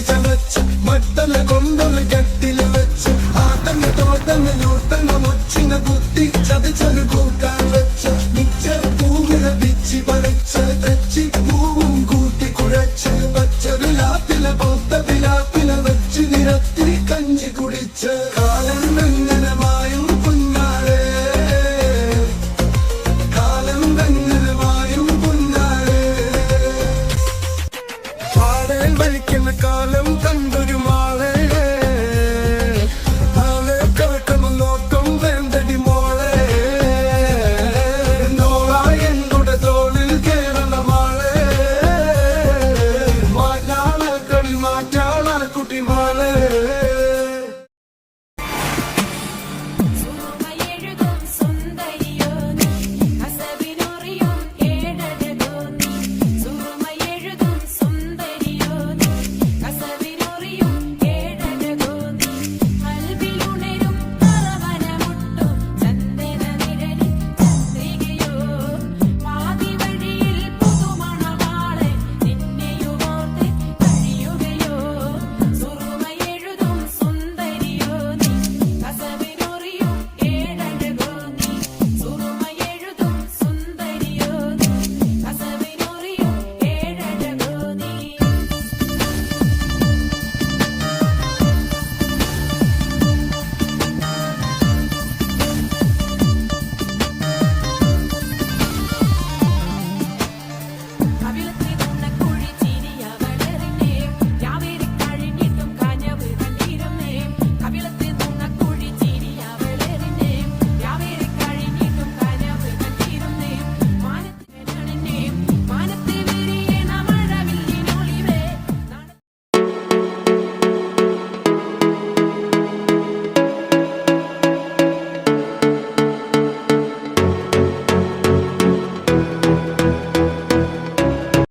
ചവച്ച് മട്ടല കൊണ്ടൊരു കെട്ടില് വെച്ച് ആട്ടങ്ങ തോട്ടങ്ങ യൂട്ടങ്ങ മുച്ചിങ്ങ കുത്തി ചതച്ചത് കൂട്ടാൻ വെച്ച് മിച്ചർ പൂവില പിച്ചി പറിച്ച് തെച്ചി പൂവും കൂട്ടി കുഴച്ച് പച്ചൊരു ലാപ്പില പൊത്ത പിലാപ്പില വെച്ച് നിരത്തി കഞ്ചി കുടിച്ച് കാലം വെങ്ങനെ മായും കുഞ്ഞാളെ കാലം വെങ്ങനെ മായും കുഞ്ഞാളെ പാടേൽ വലിക്കുന്ന കാലം കണ്ട